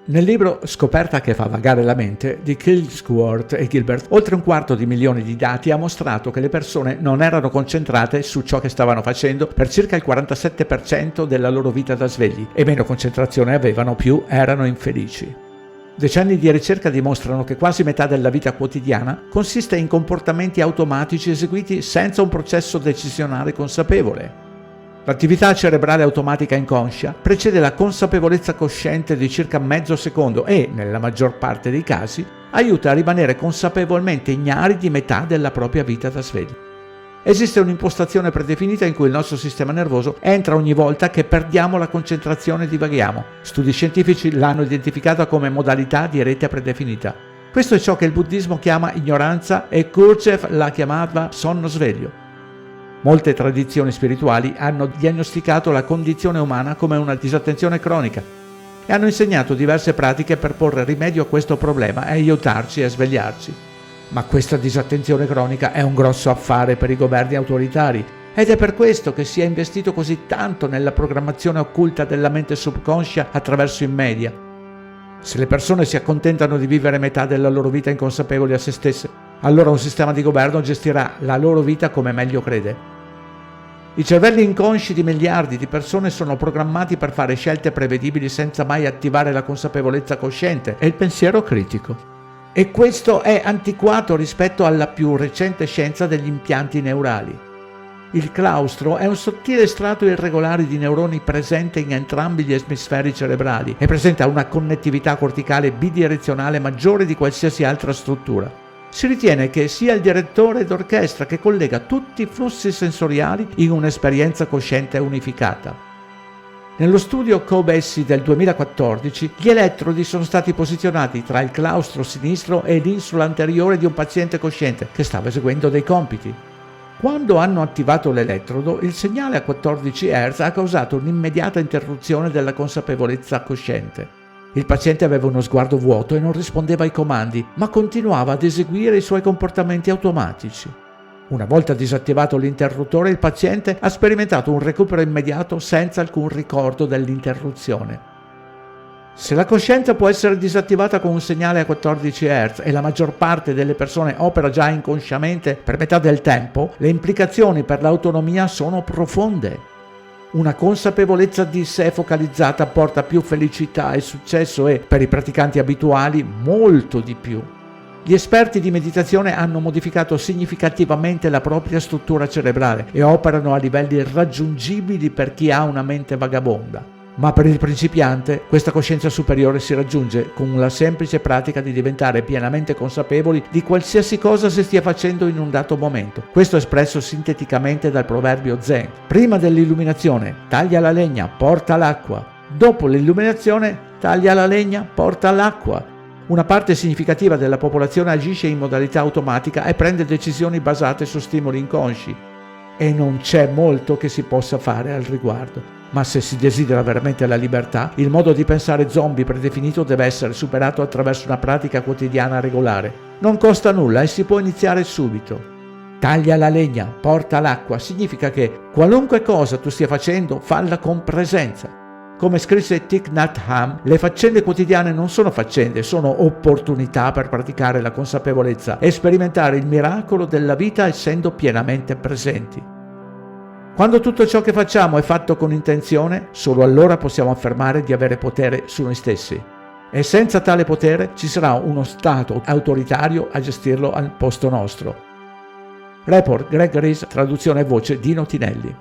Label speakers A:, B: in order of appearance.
A: Nel libro Scoperta che fa vagare la mente di Kilsworth e Gilbert, oltre 250.000 di dati ha mostrato che le persone non erano concentrate su ciò che stavano facendo per circa il 47% della loro vita da svegli, e meno concentrazione avevano, più erano infelici. Decenni di ricerca dimostrano che quasi metà della vita quotidiana consiste in comportamenti automatici eseguiti senza un processo decisionale consapevole. L'attività cerebrale automatica inconscia precede la consapevolezza cosciente di circa mezzo secondo e, nella maggior parte dei casi, aiuta a rimanere consapevolmente ignari di metà della propria vita da svegli. Esiste un'impostazione predefinita in cui il nostro sistema nervoso entra ogni volta che perdiamo la concentrazione e divaghiamo. Studi scientifici l'hanno identificata come modalità di rete predefinita. Questo è ciò che il buddismo chiama ignoranza e Gurdjieff la chiamava sonno sveglio. Molte tradizioni spirituali hanno diagnosticato la condizione umana come una disattenzione cronica e hanno insegnato diverse pratiche per porre rimedio a questo problema e aiutarci a svegliarci. Ma questa disattenzione cronica è un grosso affare per i governi autoritari ed è per questo che si è investito così tanto nella programmazione occulta della mente subconscia attraverso i media. Se le persone si accontentano di vivere metà della loro vita inconsapevoli a se stesse, allora un sistema di governo gestirà la loro vita come meglio crede. I cervelli inconsci di miliardi di persone sono programmati per fare scelte prevedibili senza mai attivare la consapevolezza cosciente e il pensiero critico. E questo è antiquato rispetto alla più recente scienza degli impianti neurali. Il claustro è un sottile strato irregolare di neuroni presente in entrambi gli emisferi cerebrali e presenta una connettività corticale bidirezionale maggiore di qualsiasi altra struttura. Si ritiene che sia il direttore d'orchestra che collega tutti i flussi sensoriali in un'esperienza cosciente unificata. Nello studio Coe-Bessi del 2014, gli elettrodi sono stati posizionati tra il claustro sinistro e l'insula anteriore di un paziente cosciente che stava eseguendo dei compiti. Quando hanno attivato l'elettrodo, il segnale a 14 Hz ha causato un'immediata interruzione della consapevolezza cosciente. Il paziente aveva uno sguardo vuoto e non rispondeva ai comandi, ma continuava ad eseguire i suoi comportamenti automatici. Una volta disattivato l'interruttore, il paziente ha sperimentato un recupero immediato senza alcun ricordo dell'interruzione. Se la coscienza può essere disattivata con un segnale a 14 Hz e la maggior parte delle persone opera già inconsciamente per metà del tempo, le implicazioni per l'autonomia sono profonde. Una consapevolezza di sé focalizzata porta più felicità e successo e, per i praticanti abituali, molto di più. Gli esperti di meditazione hanno modificato significativamente la propria struttura cerebrale e operano a livelli irraggiungibili per chi ha una mente vagabonda. Ma per il principiante questa coscienza superiore si raggiunge con la semplice pratica di diventare pienamente consapevoli di qualsiasi cosa si stia facendo in un dato momento. Questo è espresso sinteticamente dal proverbio Zen. Prima dell'illuminazione, taglia la legna, porta l'acqua. Dopo l'illuminazione, taglia la legna, porta l'acqua. Una parte significativa della popolazione agisce in modalità automatica e prende decisioni basate su stimoli inconsci. E non c'è molto che si possa fare al riguardo. Ma se si desidera veramente la libertà, il modo di pensare zombie predefinito deve essere superato attraverso una pratica quotidiana regolare. Non costa nulla e si può iniziare subito. Taglia la legna, porta l'acqua, significa che qualunque cosa tu stia facendo, falla con presenza. Come scrisse Thich Nhat Hanh, le faccende quotidiane non sono faccende, sono opportunità per praticare la consapevolezza e sperimentare il miracolo della vita essendo pienamente presenti. Quando tutto ciò che facciamo è fatto con intenzione, solo allora possiamo affermare di avere potere su noi stessi. E senza tale potere ci sarà uno Stato autoritario a gestirlo al posto nostro. Report Greg Reese, traduzione e voce Dino Tinelli.